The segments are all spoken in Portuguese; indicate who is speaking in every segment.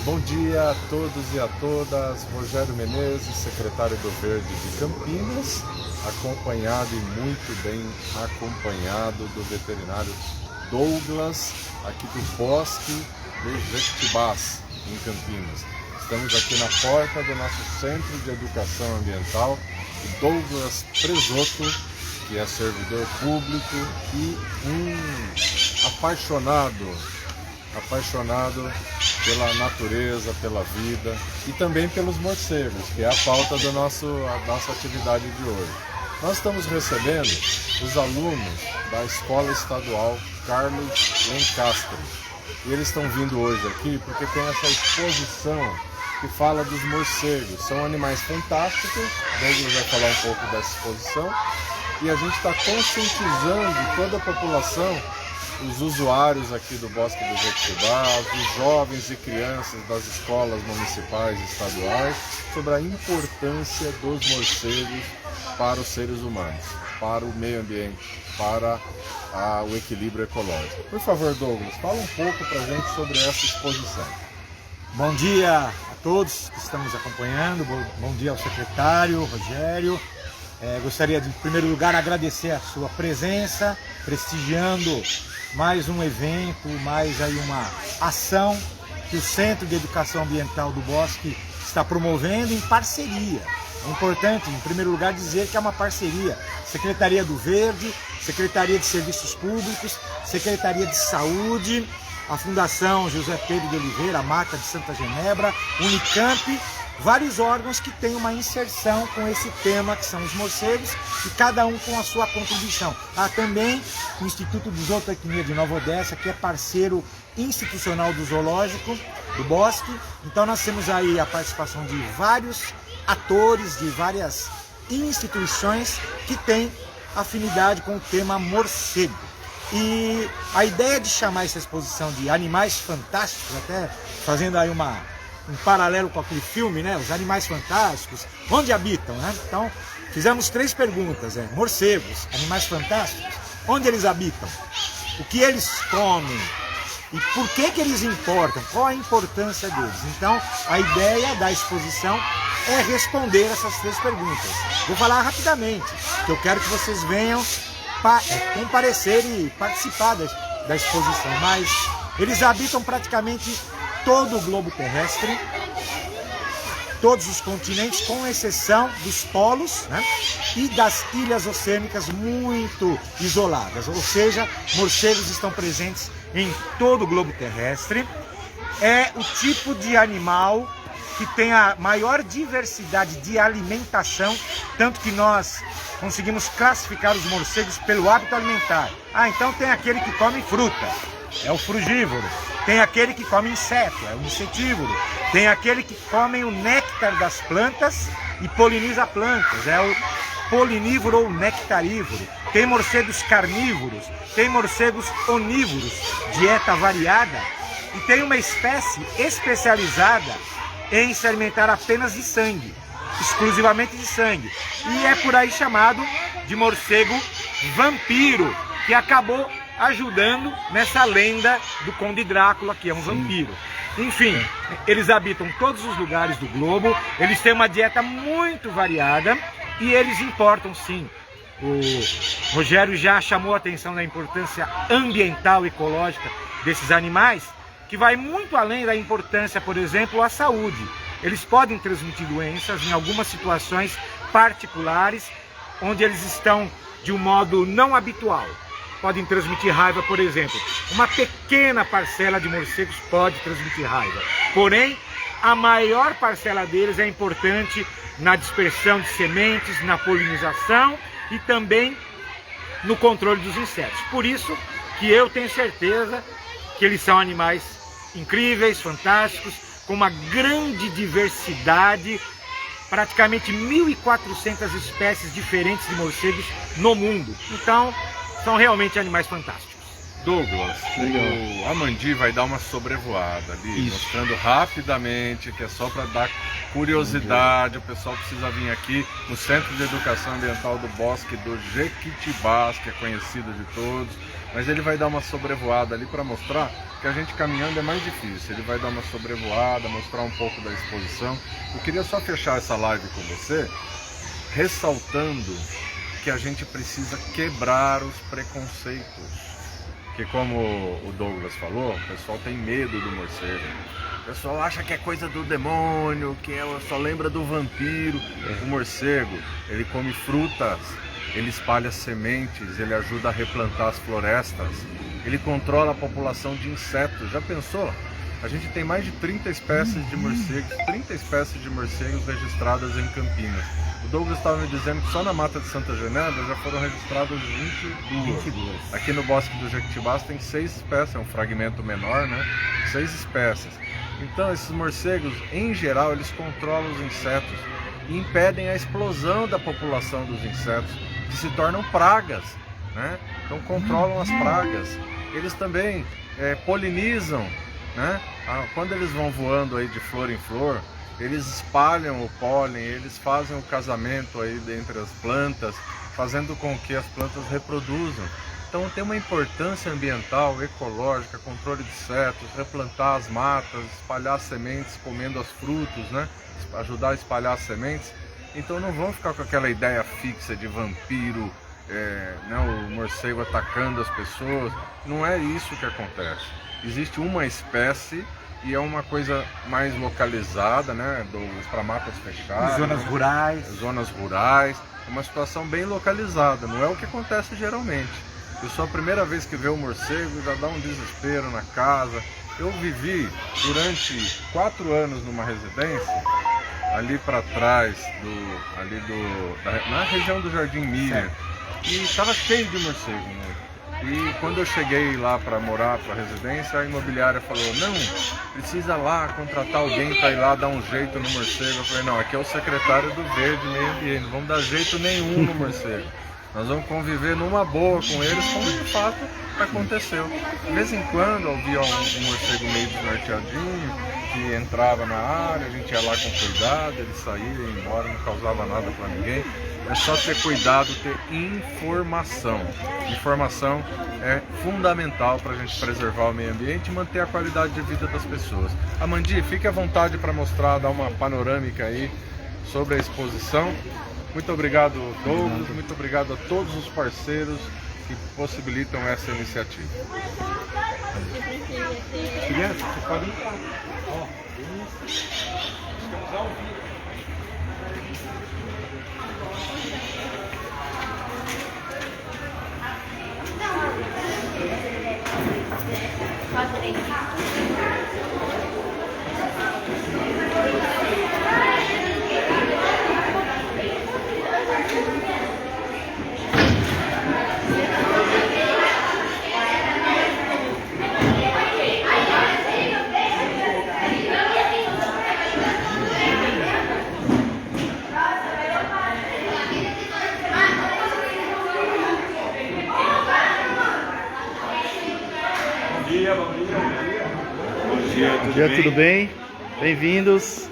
Speaker 1: Bom dia a todos e a todas, Rogério Menezes, secretário do Verde de Campinas, acompanhado e muito bem acompanhado do veterinário Douglas, aqui do Bosque de Jequitibás, em Campinas. Estamos aqui na porta do nosso Centro de Educação Ambiental, o Douglas Presoto, que é servidor público e um apaixonado pela natureza, pela vida e também pelos morcegos, que é a pauta da nossa atividade de hoje. Nós estamos recebendo os alunos da Escola Estadual Carlos Lencastre e eles estão vindo hoje aqui porque tem essa exposição que fala dos morcegos. São animais fantásticos, Douglas vai falar um pouco dessa exposição, e a gente está conscientizando toda a população, os usuários aqui do Bosque do Jequitibás, os jovens e crianças das escolas municipais e estaduais, sobre a importância dos morcegos para os seres humanos, para o meio ambiente, para o equilíbrio ecológico. Por favor, Douglas, fala um pouco para a gente sobre essa exposição.
Speaker 2: Bom dia a todos que estamos acompanhando, bom dia ao secretário Rogério. Gostaria de, em primeiro lugar, agradecer a sua presença, prestigiando mais um evento, mais aí uma ação que o Centro de Educação Ambiental do Bosque está promovendo em parceria. É importante, em primeiro lugar, dizer que é uma parceria. Secretaria do Verde, Secretaria de Serviços Públicos, Secretaria de Saúde, a Fundação José Pedro de Oliveira, a Mata de Santa Genebra, Unicamp, vários órgãos que têm uma inserção com esse tema, que são os morcegos, e cada um com a sua contribuição. Há também o Instituto de Zootecnia de Nova Odessa, que é parceiro institucional do Zoológico do Bosque. Então nós temos aí a participação de vários atores, de várias instituições que têm afinidade com o tema morcego. E a ideia de chamar essa exposição de Animais Fantásticos, até fazendo aí um paralelo com aquele filme, né? Os Animais Fantásticos, onde habitam, né? Então, fizemos 3 perguntas, morcegos, animais fantásticos, onde eles habitam, o que eles comem e por que eles importam, qual a importância deles. Então, a ideia da exposição é responder essas 3 perguntas. Vou falar rapidamente, que eu quero que vocês venham comparecer e participar da exposição, mas eles habitam praticamente todo o globo terrestre, todos os continentes, com exceção dos polos, né, e das ilhas oceânicas muito isoladas, ou seja, morcegos estão presentes em todo o globo terrestre. É o tipo de animal que tem a maior diversidade de alimentação, tanto que nós conseguimos classificar os morcegos pelo hábito alimentar. Então tem aquele que come fruta, é o frugívoro. Tem aquele que come inseto, é o insetívoro. Tem aquele que come o néctar das plantas e poliniza plantas, é o polinívoro ou nectarívoro. Tem morcegos carnívoros, tem morcegos onívoros, dieta variada. E tem uma espécie especializada em se alimentar apenas de sangue, exclusivamente de sangue. E é por aí chamado de morcego vampiro, que acabou ajudando nessa lenda do Conde Drácula, que é um vampiro. Enfim, eles habitam todos os lugares do globo, eles têm uma dieta muito variada e eles importam sim. O Rogério já chamou a atenção da importância ambiental e ecológica desses animais, que vai muito além da importância, por exemplo, à saúde. Eles podem transmitir doenças em algumas situações particulares, onde eles estão de um modo não habitual. Podem transmitir raiva, por exemplo. Uma pequena parcela de morcegos pode transmitir raiva. Porém, a maior parcela deles é importante na dispersão de sementes, na polinização e também no controle dos insetos. Por isso que eu tenho certeza que eles são animais incríveis, fantásticos, com uma grande diversidade, praticamente 1.400 espécies diferentes de morcegos no mundo. Então, são realmente animais fantásticos.
Speaker 1: Douglas, o Amandi vai dar uma sobrevoada ali, mostrando rapidamente que é só para dar curiosidade. O pessoal precisa vir aqui no Centro de Educação Ambiental do Bosque do Jequitibás, que é conhecido de todos, mas ele vai dar uma sobrevoada ali para mostrar que a gente caminhando é mais difícil. Ele vai dar uma sobrevoada, mostrar um pouco da exposição. Eu queria só fechar essa live com você, ressaltando que a gente precisa quebrar os preconceitos. Porque como o Douglas falou, o pessoal tem medo do morcego. O pessoal acha que é coisa do demônio, que só lembra do vampiro. O morcego, ele come frutas, ele espalha sementes, ele ajuda a replantar as florestas, ele controla a população de insetos. Já pensou? A gente tem mais de 30 espécies de morcegos, 30 espécies de morcegos registradas em Campinas. O Douglas estava me dizendo que só na Mata de Santa Genebra já foram registradas 22. Aqui no Bosque do Jequitibás tem 6 espécies, é um fragmento menor, né? 6 espécies. Então esses morcegos, em geral, eles controlam os insetos e impedem a explosão da população dos insetos, que se tornam pragas, né? Então controlam as pragas. Eles também polinizam, né? Quando eles vão voando aí de flor em flor, eles espalham o pólen, eles fazem o casamento aí entre as plantas, fazendo com que as plantas reproduzam. Então tem uma importância ambiental, ecológica, controle de insetos, replantar as matas, espalhar as sementes, comendo os frutos, né? Ajudar a espalhar as sementes. Então não vão ficar com aquela ideia fixa de vampiro, né? O morcego atacando as pessoas. Não é isso que acontece. Existe uma espécie e é uma coisa mais localizada, né, para matas fechadas,
Speaker 2: zonas rurais.
Speaker 1: Zonas rurais, é uma situação bem localizada, não é o que acontece geralmente. Eu sou a primeira vez que vê o morcego, já dá um desespero na casa. Eu vivi durante 4 anos numa residência, ali para trás, na região do Jardim Miriam, e estava cheio de morcego, né? E quando eu cheguei lá para morar, para a residência, a imobiliária falou, não, precisa lá contratar alguém para ir lá dar um jeito no morcego. Eu falei, não, aqui é o secretário do Verde Meio Ambiente, não vamos dar jeito nenhum no morcego. Nós vamos conviver numa boa com eles, como de fato aconteceu. De vez em quando eu via um morcego meio desnorteadinho, que entrava na área, a gente ia lá com cuidado, ele saía, ia embora, não causava nada para ninguém. É só ter cuidado, ter informação. Informação é fundamental para a gente preservar o meio ambiente e manter a qualidade de vida das pessoas. Amandi, fique à vontade para mostrar, dar uma panorâmica aí sobre a exposição. Muito obrigado, Douglas, muito obrigado a todos os parceiros que possibilitam essa iniciativa.
Speaker 2: Criança, você pode entrar.
Speaker 3: Bom dia, tudo bem? Bem-vindos.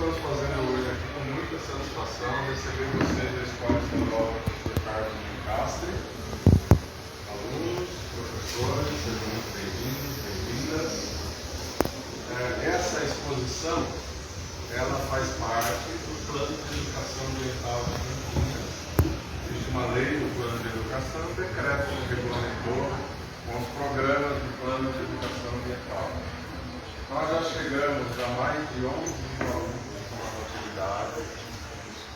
Speaker 1: estamos fazendo hoje aqui com muita satisfação receber vocês da Escola Estadual Professor Carlos de Castro, alunos, professores, sejam muito bem-vindos, bem-vindas. Essa exposição, ela faz parte do Plano de Educação Ambiental de Campinas. Existe uma lei do Plano de Educação, um decreto que regulamentou com os programas do Plano de Educação Ambiental. Nós já chegamos a mais de 11 mil alunos com as atividades,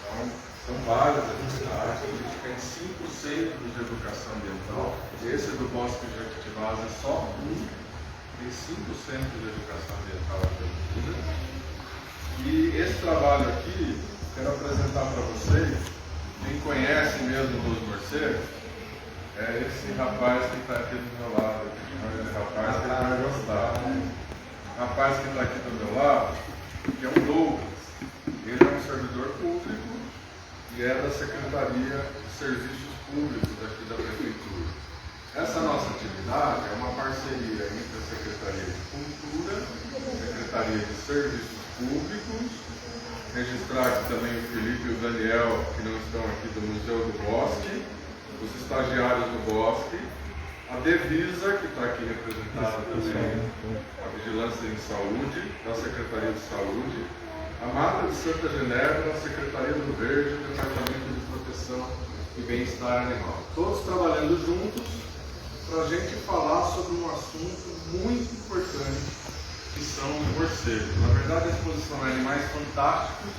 Speaker 1: então são várias atividades, a gente tem 5 centros de educação ambiental, esse do Bosque de Jequitibás é só um, tem 5 centros de educação ambiental aqui em Campinas. E esse trabalho aqui, quero apresentar para vocês, quem conhece mesmo dos morcegos, é esse rapaz que está aqui do meu lado, esse rapaz que ele vai gostar. O rapaz que está aqui do meu lado, que é o Douglas, ele é um servidor público e é da Secretaria de Serviços Públicos aqui da Prefeitura. Essa nossa atividade é uma parceria entre a Secretaria de Cultura, a Secretaria de Serviços Públicos, registrar aqui também o Felipe e o Daniel, que não estão aqui do Museu do Bosque, os estagiários do Bosque, a Devisa, que está aqui representada também, a Vigilância em Saúde, da Secretaria de Saúde, a Mata de Santa Genebra, a Secretaria do Verde, o Departamento de Proteção e Bem-Estar Animal. Todos trabalhando juntos para a gente falar sobre um assunto muito importante, que são os morcegos. Na verdade, a exposição é Animais Fantásticos,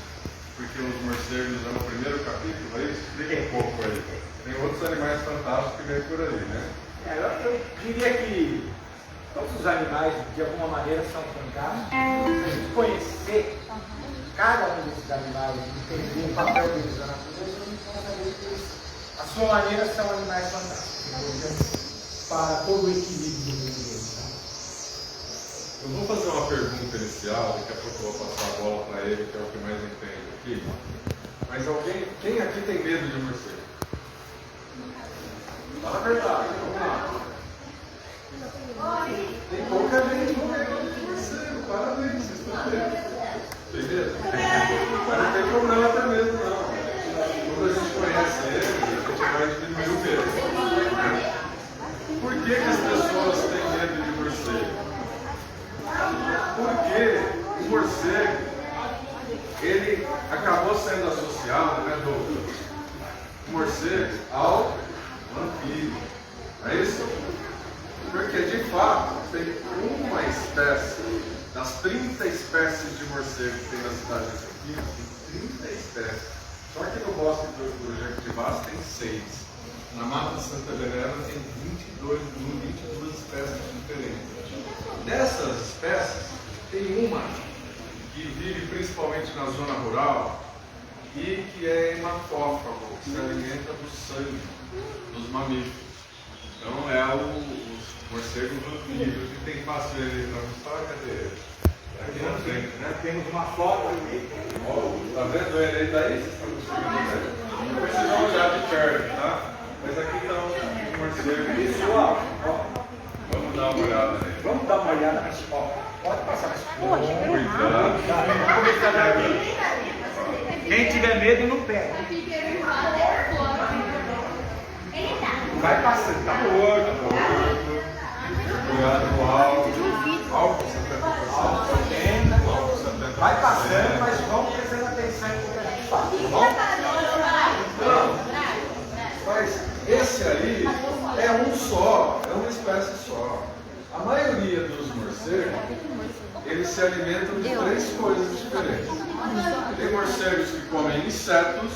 Speaker 1: porque os morcegos é o primeiro capítulo, é isso? Explica um pouco aí. Tem outros animais fantásticos que vêm por aí, né?
Speaker 2: Eu diria que todos os animais, de alguma maneira, são fantásticos. A gente conhecer cada um desses animais, entender o papel deles na natureza, a gente vai saber que eles, à sua maneira, são animais fantásticos, para todo o equilíbrio do meio ambiente.
Speaker 1: Eu vou fazer uma pergunta inicial, daqui a pouco eu vou passar a bola para ele, que é o que mais entende aqui. Mas quem aqui tem medo de morcego? Fala a verdade, vamos lá. Tem pouca gente com medo de morcego, parabéns, vocês estão vendo. Tem medo? Mas não tem problema ter medo, não. Quando a gente conhece ele, a gente vai diminuir o medo. Por que as pessoas têm medo de morcego? Porque o morcego, ele acabou sendo associado, né, Douglas? O morcego ao vampiro. Não é isso? Porque de fato tem uma espécie, das 30 espécies de morcego que tem na cidade de Campinas, tem 30 espécies. Só que no Bosque do Jequitibás tem 6. Na Mata de Santa Genebra tem 22 espécies diferentes. Dessas espécies, tem uma que vive principalmente na zona rural e que é hematófago, que se alimenta do sangue dos mamíferos. Então é os morcegos vampiros, que tem fácil ele para mostrar, cadê ele? Aqui na frente, né?
Speaker 2: Temos uma foto ali.
Speaker 1: Tá vendo ele aí daí? Vocês estão conseguindo ver? Depois vocês vão olhar de perto, tá? Mas aqui estão os morcegos.
Speaker 2: Pessoal,
Speaker 1: Vamos dar uma olhada nele.
Speaker 2: vamos dar uma olhada nesse foto. Pode passar nesse foto.
Speaker 1: Cuidado.
Speaker 2: Vamos começar daqui. Quem tiver medo, não pega. Vai passando, tá morto.
Speaker 1: Cuidado com o álcool. Álcool 70%. Álcool 70%.
Speaker 2: Vai passando, mas vamos prestando atenção em tudo que a gente faz, tá bom?
Speaker 1: Mas esse aí é um só, é uma espécie só. A maioria dos morcegos, eles se alimentam de 3 coisas diferentes. Tem morcegos que comem insetos,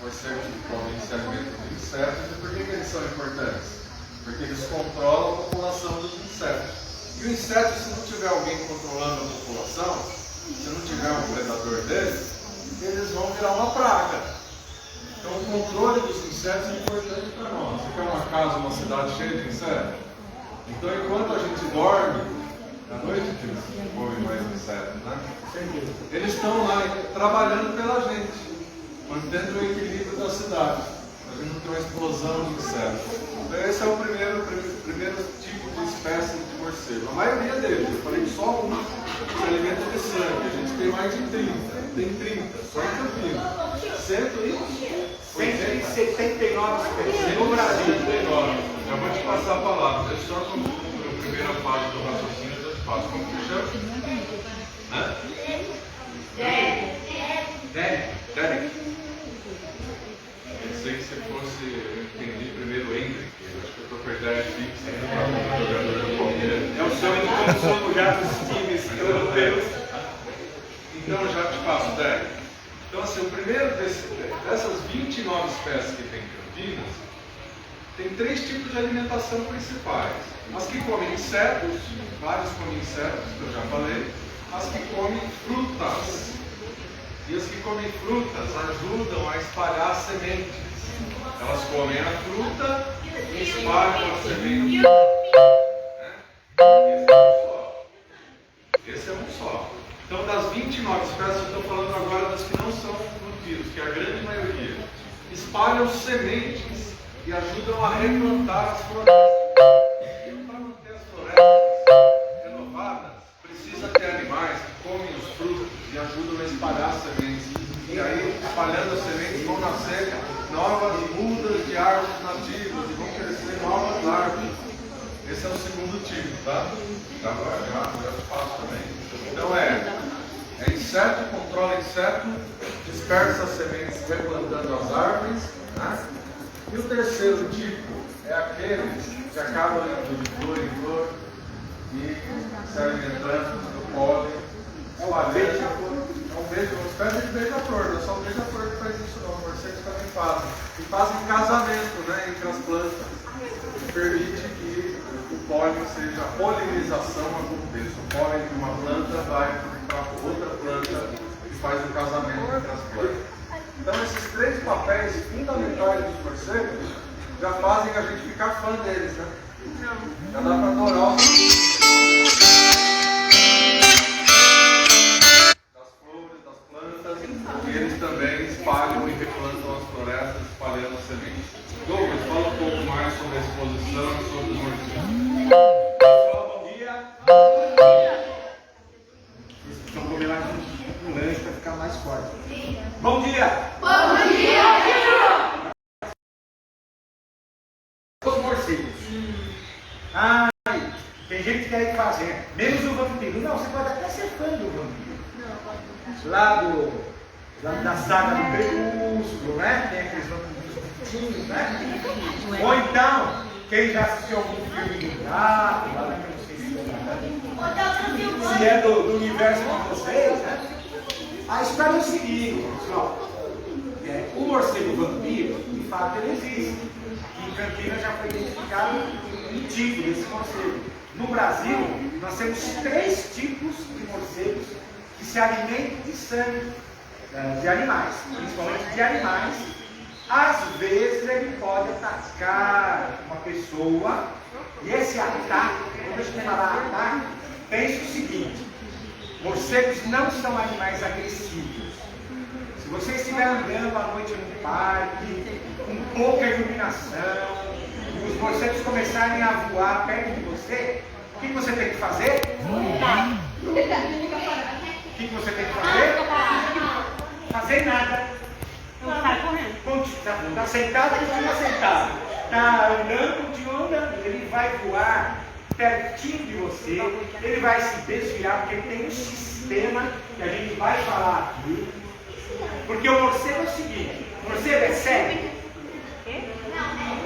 Speaker 1: morcegos que comem e se alimentam de insetos. E por que eles são importantes? Porque eles controlam a população dos insetos. E o inseto, se não tiver alguém controlando a população, se não tiver um predador deles, eles vão virar uma praga. Então o controle dos insetos é importante para nós. Você quer uma casa, uma cidade cheia de insetos? Então enquanto a gente dorme, à noite que eles comem mais insetos, né? Eles estão lá trabalhando pela gente, mantendo o equilíbrio da cidade. a gente não tem uma explosão de insetos. Então esse é o primeiro tipo de espécie de morcego. A maioria deles, eu falei que só um se alimenta de sangue. A gente tem mais de 30, tem 30, só em Campinas.
Speaker 2: 179 espécies no Brasil.
Speaker 1: 179. Já vou te passar a palavra. Deixa eu só concluir a primeira fase do raciocínio, eu te passo. Como que chama? Derek. Pensei que se fosse, eu entendi primeiro Hendrick. Eu acho que eu estou com a ideia fixa do jogador do Palmeiras.
Speaker 2: É o sonho de consumo já dos times europeus.
Speaker 1: Então já te passo, Derek. Então assim, o primeiro dessas 29 espécies que tem em Campinas, tem 3 tipos de alimentação principais. As que comem insetos, vários comem insetos, que eu já falei. As que comem frutas. E as que comem frutas ajudam a espalhar as sementes. Elas comem a fruta e espalham as sementes. Esse é um só. Então, das 29 espécies, eu estou falando agora das que não são nutridas, que é a grande maioria. Espalham sementes e ajudam a replantar as florestas. E para manter as florestas renovadas, precisa ter animais que comem os frutos e ajudam a espalhar as sementes. E aí, espalhando as sementes, vão nascer novas mudas de árvores nativas e vão crescer novas árvores. Esse é o segundo tipo, tá? Já faço também. Então é inseto, controla inseto, dispersa as sementes replantando as árvores, né? E o terceiro tipo é aqueles que acabam indo de flor em flor e se alimentando do pólen. É o abeja, é uma espécie de beija-flor, não é só o beija-flor que faz isso não, morcegos também fazem. E fazem casamento, né, entre as plantas, que permite que o pólen seja, a polinização aconteça. O pólen de uma planta vai para outra planta e faz o casamento entre as plantas. Então esses 3 papéis fundamentais dos morcegos já fazem a gente ficar fã deles, né? Já dá para adorar os e eles também espalham e replantam as florestas, espalhando as sementes. Douglas, fala um pouco mais sobre a exposição e sobre os morcegos.
Speaker 2: Pessoal, bom dia. Bom dia. Vamos comer mais um lanche para ficar mais forte. Bom dia.
Speaker 4: Bom dia.
Speaker 2: Os morcegos. Tem gente que quer fazer, menos o vampiro. Não, você pode até ser fã do vampiro. Lá da saga do Crepúsculo, né? Tem aqueles vampiros, né? Ou então, quem já assistiu algum filme do Drácula, né? Eu não sei se é do universo de vocês, né? A história é o seguinte, pessoal. O morcego vampiro, de fato, ele existe. Em Campinas já foi identificado um tipo desse morcego. No Brasil, nós temos 3 tipos de morcegos que se alimentam de sangue de animais, principalmente de animais. Às vezes ele pode atacar uma pessoa e esse ataque, quando a gente fala ataque, pense o seguinte: morcegos não são animais agressivos. Se você estiver andando à noite no parque, com pouca iluminação, e os morcegos começarem a voar perto de você, o que você tem que fazer? O que você tem que fazer? Fazer nada.
Speaker 4: Sai correndo.
Speaker 2: Está sentado, continua sentado. Está andando, continua andando. Ele vai voar pertinho de você, ele vai se desviar, porque ele tem um sistema que a gente vai falar aqui. Porque o morcego é o seguinte: o morcego é cego.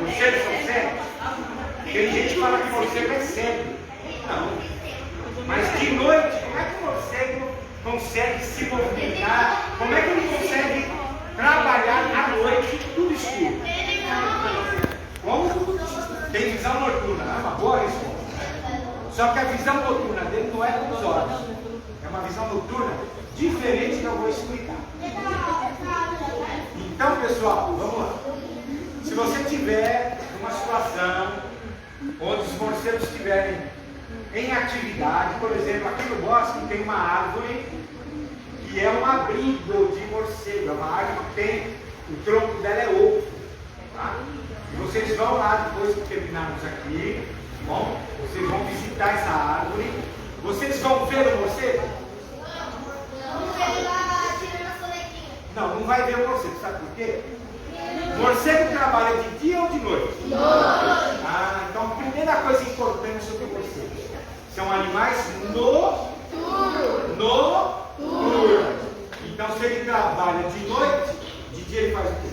Speaker 2: Morcegos são cegos. Tem gente que fala que morcego é cego. Não. Mas de noite, como é que o morcego consegue se movimentar? Como é que ele consegue trabalhar à noite, tudo escuro? Como? Tem visão noturna, é uma boa resposta. Só que a visão noturna dele não é com os olhos. É uma visão noturna diferente que eu vou explicar. Então, pessoal, vamos lá. Se você tiver uma situação onde os morcegos estiverem em atividade, por exemplo, aqui no bosque tem uma árvore que é um abrigo de morcego, é uma árvore que tem, o tronco dela é oco. vocês vão lá depois que terminarmos aqui, tá bom? Vocês vão visitar essa árvore. Vocês vão ver o morcego? Não, não vai ver o morcego, sabe por quê? O morcego trabalha de dia ou de noite? Ah, então a primeira coisa importante sobre o morcego: são animais noturnos. Então se ele trabalha de noite, de dia ele faz o quê?